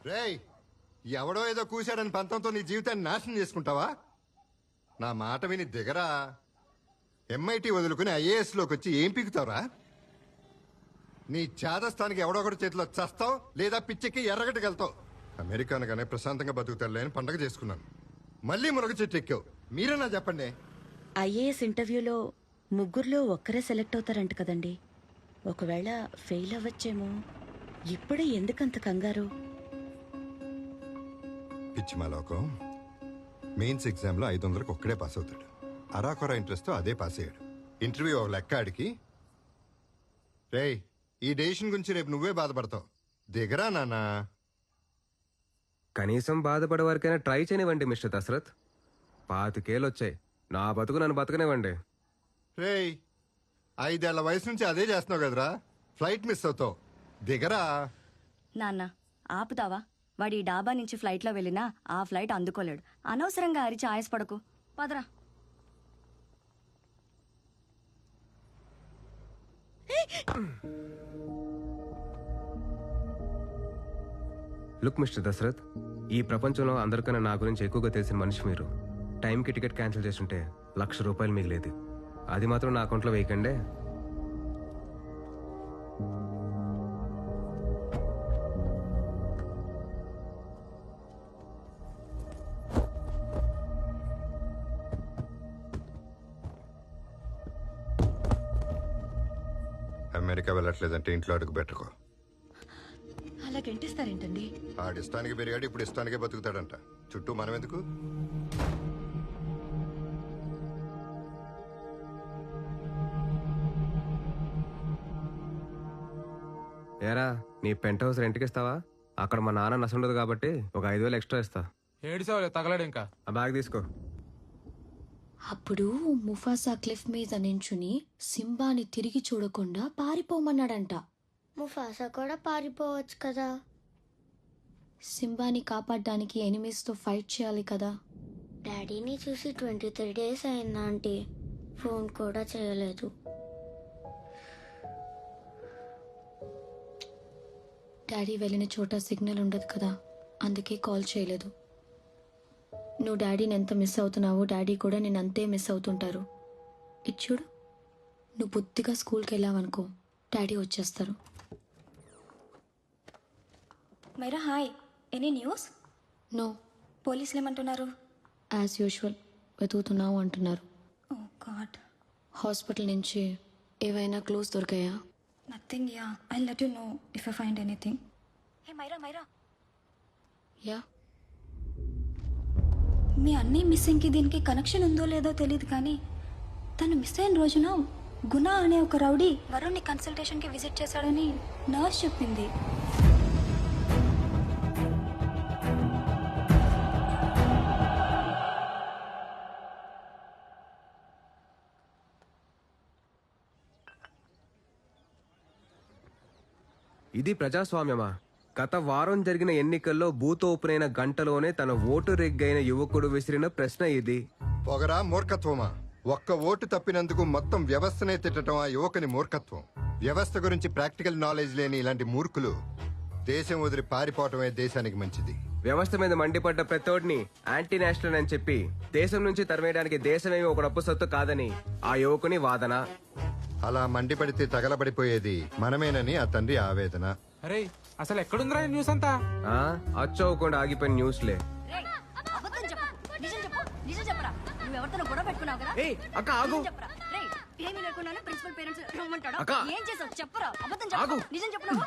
రేయ్, ఎవడో ఏదో కూశాడని పంతంతో నీ జీవితాన్ని నాశనం చేసుకుంటావా? నా మాట విని దిగరా. ఎంఐటి వదులుకుని ఐఏఎస్లోకి వచ్చి ఏం పీకుతావురా? నీ చేదస్థానికి ఎవడో ఒకటి చేతిలో చస్తావు, లేదా పిచ్చెక్కి ఎర్రగట్టుకెళ్తావు. అమెరికా అనగానే ప్రశాంతంగా బతుకుతారులే అని పండగ చేసుకున్నాను. మళ్ళీ మునగ చెట్టు ఎక్కావు. మీరేనా చెప్పండి. ఐఏఎస్ ఇంటర్వ్యూలో ముగ్గురులో ఒక్కరే సెలెక్ట్ అవుతారంట కదండి. ఒకవేళ ఫెయిల్ అవ్వచ్చేమో. ఇప్పుడే ఎందుకంత కంగారు? పిచ్చి మా లోకం. మెయిన్స్ ఎగ్జామ్లో 500కి ఒక్కడే పాస్ అవుతాడు. అరాకొర ఇంట్రెస్ట్తో అదే పాస్ అయ్యాడు. ఇంటర్వ్యూ ఒక లెక్క ఆడికి. రేయ్, ఈ డెసిషన్ గురించి రేపు నువ్వే బాధపడతావు. దిగరా నాన్నా. కనీసం బాధపడే వరకైనా ట్రై చేయనివ్వండి మిస్టర్ దశరథ్. 25 వచ్చాయి. నా బతుకు నన్ను బతకనివ్వండి. రేయ్, 5 ఏళ్ల వయసు నుంచి అదే చేస్తున్నావు కదరా. ఫ్లైట్ మిస్ అవుతావు. దిగరా. నాన్న ఆపుతావా? వాడి డాబా నుంచి ఫ్లైట్లో వెళ్ళినా ఆ ఫ్లైట్ అందుకోలేడు. అనవసరంగా అరిచి ఆయాసపడకు. పదరా. లుక్ మిస్టర్ దశరథ్, ఈ ప్రపంచంలో అందరికన్నా నా గురించి ఎక్కువగా తెలిసిన మనిషి మీరు. టైంకి టికెట్ క్యాన్సిల్ చేస్తుంటే ₹1,00,000 మిగిలేది. అది మాత్రం నా అకౌంట్లో వేయకండే. అమెరికా వెళ్ళట్లేదంటే ఇంట్లో అడుగు పెట్టుకో. అలా గంటిస్తారేంటండి? ఆడిష్టానికి పెరిగాడు, ఇప్పుడు ఇష్టానికే బతుకుతాడంట. చుట్టూ మనం ఎందుకు? ఏరా, నీ పెంట్ హౌస్ రెంట్కి ఇస్తావా? అక్కడ మా నాన్న నసుండదు కాబట్టి ఒక 5,000 ఎక్స్ట్రా ఇస్తా. ఏడిసావు తగలాడు ఇంకా. ఆ బ్యాగ్ తీసుకో. అప్పుడు ముఫాసా క్లిఫ్ మీద నించుని సింబాని తిరిగి చూడకుండా పారిపోమన్నాడంట. ముఫాసా కూడా పారిపోవచ్చు కదా. సింబాని కాపాడడానికి ఎనిమీస్తో ఫైట్ చేయాలి కదా. డాడీని చూసి 23 days అయిందా ఆంటీ? ఫోన్ కూడా చేయలేదు. డాడీ వెళ్ళిన చోట సిగ్నల్ ఉండదు కదా, అందుకే కాల్ చేయలేదు. నువ్వు డాడీని ఎంత మిస్ అవుతున్నావో డాడీ కూడా నేను అంతే మిస్ అవుతుంటారు. ఇది చూడు, నువ్వు బుద్ధిగా స్కూల్కి వెళ్ళావనుకో డాడీ వచ్చేస్తారు. Myra hi. Any news? No. పోలీసులు ఏమంటున్నారు? యాజ్ యూజువల్ వెతుకుతున్నావు అంటున్నారు. ఓ గాడ్. హాస్పిటల్ నుంచి ఏవైనా క్లూస్ దొరికాయా? Nothing. Yeah, I let you know if I find anything. Hey Myra, Myra, yeah. మీ అన్నీ మిస్సింగ్కి దీనికి కనెక్షన్ ఉందో లేదో తెలియదు, కానీ తను మిస్ అయిన రోజున గుణ అనే ఒక రౌడీ వరుణ్ని కన్సల్టేషన్కి విజిట్ చేశాడని నర్స్ చెప్పింది. ఇది ప్రజాస్వామ్యమా? గత వారం జరిగిన ఎన్నికల్లో బూత్ ఓపెన్ అయిన గంటలోనే తన ఓటు రెగ్గైన యువకుడు విసిరిన ప్రశ్న ఇది. పొగరా మూర్ఖత్వమా? ఒక్క ఓటు తప్పినందుకు మొత్తం వ్యవస్థనే తిట్టడం ఆ యువకుని మూర్ఖత్వం. వ్యవస్థ గురించి ప్రాక్టికల్ నాలెడ్జ్ లేని ఇలాంటి మూర్ఖులు దేశం వదిలి పారిపోవటమే దేశానికి మంచిది. వ్యవస్థ మీద మండిపడ్డ ప్రతోడిని యాంటీ నేషనల్ అని చెప్పి దేశం నుంచి తరిమేయడానికి దేశమేమి ఒక డబ్బు సొత్తు కాదని ఆ యువకుని వాదన. అలా మండిపడితే తగలబడిపోయేది మనమేనని ఆ తండ్రి ఆవేదన. అరే అసలు ఎక్కడుందిరా ఈ న్యూస్ అంతా? అచ్చవకుండా ఆగిపోయిన న్యూస్లే. నిజం చెప్పరా? నువ్వు ఎవరితో గొడవ పెట్టుకున్నావు కదా? అక్క ఆగు. ఏమీ లేకుండానే ప్రిన్సిపల్ పేరెంట్స్ రమ్మంటాడు. అక్క. ఏం చేసావు చెప్పరా? అబద్ధం ఆగు. చెప్పు. నిజం చెప్పు. నువ్వు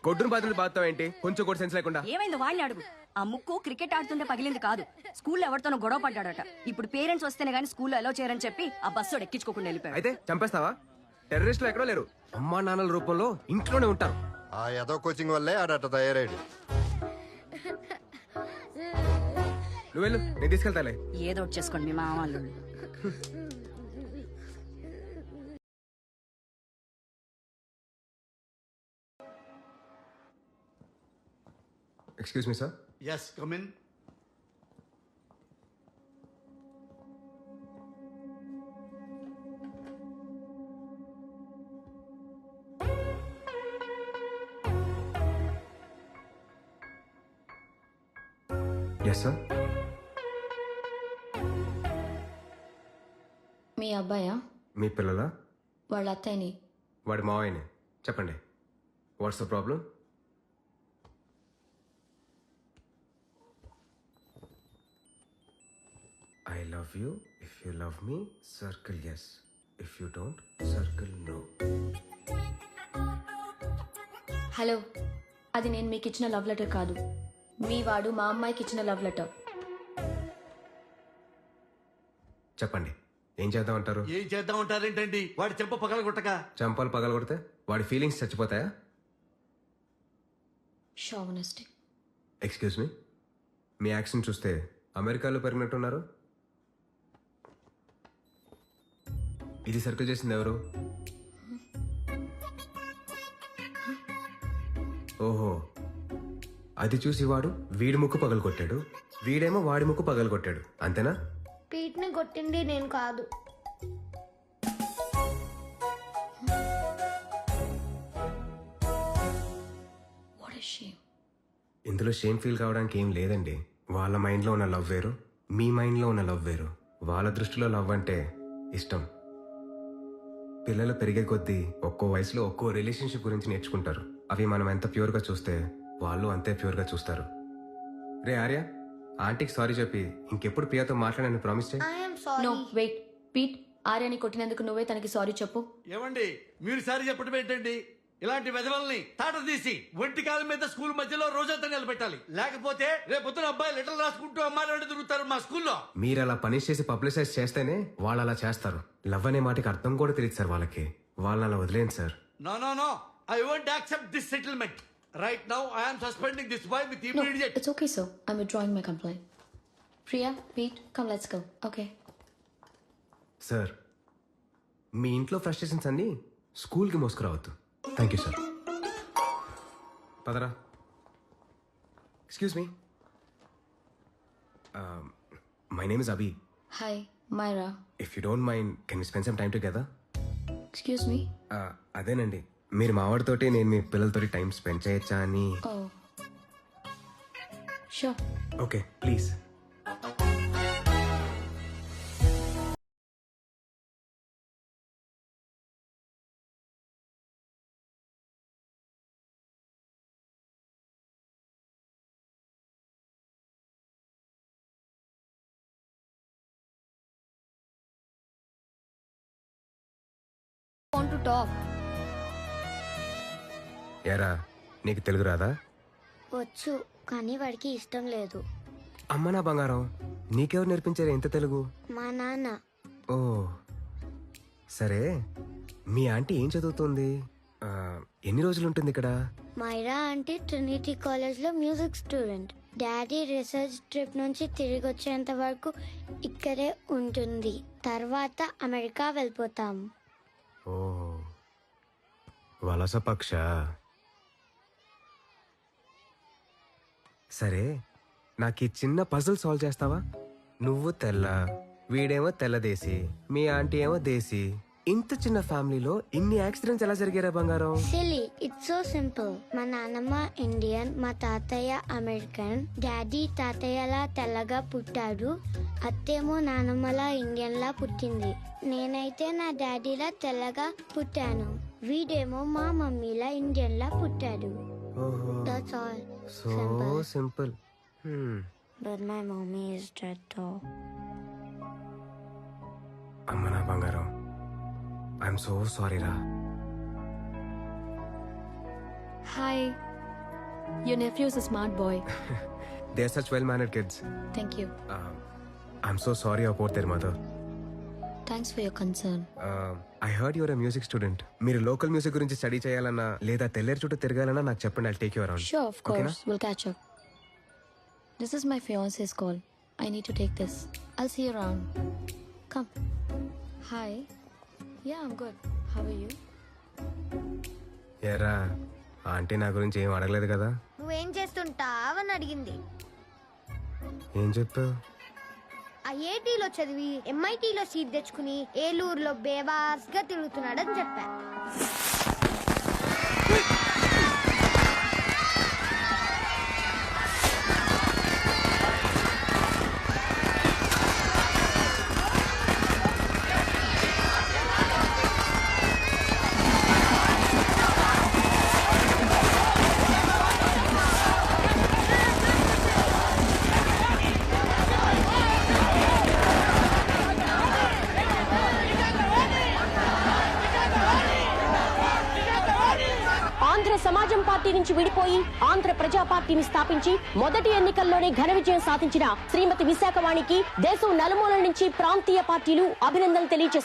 గొడ్డును బాధలు బాధతావు ఏంటి? కొంచెం కూడా సెన్స్ లేకుండా. ఏమైందో వాళ్ళని అడుగు. ఆ ముక్కు క్రికెట్ ఆడుతుంటే పగిలింది కాదు, స్కూల్లో ఎవరితోనో గొడవ పడ్డాడట. ఇప్పుడు పేరెంట్స్ వస్తేనే గానీ స్కూల్లో అలో చేయరని చెప్పి ఆ బస్సు ఎక్కించుకోకుండా వెళ్ళిపోయాడు. అయితే చంపేస్తావా? టెర్రరిస్టులు ఎక్కడో లేరు, అమ్మా నాన్నల రూపంలో ఇంట్లోనే ఉంటారు. ఆ ఏదో కోచింగ్ వల్లే ఆడట తయారాడు. నువ్వు వెళ్ళు, నేను తీసుకెళ్తాలే. ఏదో ఒకటి చేసుకోండి మీ మామ వాళ్ళు. Excuse me sir. Yes, come in. Yes sir. మీ అబ్బాయా? మీ పిల్లల? వాళ్ళ అత్తయ్యని. వాడి మావయ్యని. చెప్పండి, what's the problem? I love you. If you love me circle yes. If you don't circle no. Hello, అది నేను మీకు ఇచ్చిన లవ్ లెటర్ కాదు. మీ వాడు మా అమ్మాయికి ఇచ్చిన లవ్ లెటర్. చెప్పండి, ఏం చేద్దామంటారు? ఏం చేద్దాం అంటారేంటండి? వాడి చెంప పగలగొట్టక. చంపాలు పగలగొడితే వాడి ఫీలింగ్స్ చచ్చిపోతాయా? షావనిస్టిక్. ఎక్స్క్యూజ్ మీ, మీ యాక్షన్ చూస్తే అమెరికాలో పెరిగినట్టున్నారు. ఇది సర్కిల్ చేసింది ఎవరు? ఓహో, అది చూసి వాడు వీడి ముక్కు పగలు కొట్టాడు, వీడేమో వాడి ముక్కు పగలు కొట్టాడు, అంతేనా? పీట్ని కొట్టింది నేను కాదు. What is shame. ఇందులో షేమ్ ఫీల్ కావడానికి ఏం లేదండి. వాళ్ళ మైండ్లో ఉన్న లవ్ వేరు, మీ మైండ్లో ఉన్న లవ్ వేరు. వాళ్ళ దృష్టిలో లవ్ అంటే ఇష్టం. పిల్లలు పెరిగే కొద్దీ ఒక్కో వయసులో ఒక్కో రిలేషన్షిప్ గురించి నేర్చుకుంటారు. అవి మనం ఎంత ప్యూర్గా చూస్తే వాళ్ళు అంతే ప్యూర్గా చూస్తారు. రే ఆర్య, ఆంటీకి సారీ చెప్పి ఇంకెప్పుడు ప్రియతో మాట్లాడని ప్రామిస్ చేయి. I'm sorry. No wait, Pete. ఆర్యని కొట్టినందుకు నువ్వే తనకి సారీ చెప్పు. ఏమండి, మీరు సారి చెప్పడం ఏంటండి? ఇలాంటి వెధవల్ని తాట తీసి ఒంటి కాలం మీద స్కూల్ మధ్యలో రోజంతా నిలబెట్టాలి. లేకపోతే రేపొద్దున అబ్బాయి లెటర్లు రాసుకుంటూ అమ్మాయిలు తిరుగుతారు మా స్కూల్లో. మీరు అలా పనిష్ చేసి పబ్లిసైజ్ చేస్తేనే వాళ్ళు అలా చేస్తారు. లవ్ అనే మాటకి అర్థం కూడా తెలియదు సార్ వాళ్ళకి. వాళ్ళని అలా వదిలేండి sir. No no no, I won't accept this settlement. Right now I am suspending this boy with No, immediate. it's okay, sir. I'm withdrawing my complaint. Priya, Pete, come, let's go. Okay. Sir, మీ ఇంట్లో frustrations అన్నీ స్కూల్కి మోసుకురావద్దు. Thank you sir. పదరా. Excuse me, my name is Abhi. Hi, Myra. If you don't mind can you spend some time together? Excuse me? అదేనండి, మీరు మావాడితోటి నేను మీ పిల్లలతోటి టైం స్పెండ్ చేయొచ్చా అని. Oh. Sure. Okay, please. Want to talk? ఎరా, నీకు తెలుగు రాదా? వచ్చు, కానీ వాడికి ఇష్టం లేదు. అమ్మ నా బంగారం, నీకెవరు నేర్పించారు ఇంత తెలుగు? మా నాన్న. ఓ సరే, మీ ఆంటీ ఏం చదువుతుంది? ఎన్ని రోజులు ఉంటుంది ఇక్కడ? మైరా అంటే ట్రినిటీ కాలేజ్ లో music student. Daddy research trip నుంచి తిరిగి వచ్చేంత వరకు ఇక్కడే ఉంటుంది. తర్వాత అమెరికా వెళ్ళిపోతాం. ఓ వలస పక్ష. సరే, నాకు ఈ చిన్న పజిల్ సాల్వ్ చేస్తావా? నువ్వు తెల్ల, వీడేమో తెల్లదేశి, మీ ఆంటీ ఏమో దేశీ. ఇంత చిన్న ఫ్యామిలీలో ఇన్ని యాక్సిడెంట్స్ ఎలా జరిగారా బంగారం? Silly, it's so simple. మా నాన్నమ్మ ఇండియన్, మా తాతయ్య అమెరికన్. డాడీ తాతయ్యలా తెల్లగా పుట్టాడు, అత్తేమో నానమ్మలా ఇండియన్ లా పుట్టింది. నేనైతే నా డాడీలా తెల్లగా పుట్టాను. వీడేమో మా మమ్మీలా ఇండియన్ లా పుట్టాడు. ఓహో, that's all. So simple. But my mommy is dead though. అమ్మ నా బంగారం, ఐఎమ్ సో సారీ రా. Hi. Your nephew is a smart boy. They are such well mannered kids. Thank you. I'm so sorry about their mother. Thanks for your concern. I heard you're a music student. మీరు local music గురించి study చేయాలన్నా లేదా తెల్లేరు చుట్టూ తిరగాలన్నా నాకు చెప్పండి. I'll take you around. Sure, of course. We'll catch up. This is my fiance's call. I need to take this. I'll see you around. Come. Hi. Yeah, I'm good. How are you? ఏరా, aunty నా గురించి ఏం అడగలేదు కదా? నువ్వేం చేస్తుంటావని అడిగింది. ఏం చెప్పావు? ఐఐటీలో చదివి ఎంఐటీలో సీట్ తెచ్చుకుని ఏలూరులో బేవాస్ గా తిరుగుతున్నాడని చెప్పా. సమాజం పార్టీ నుంచి విడిపోయి ఆంధ్ర ప్రజా పార్టీని స్థాపించి మొదటి ఎన్నికల్లోనే ఘన విజయం సాధించిన శ్రీమతి విశాఖవాణికి దేశం నలుమూలల నుంచి ప్రాంతీయ పార్టీలు అభినందనలు తెలియజేశాయి.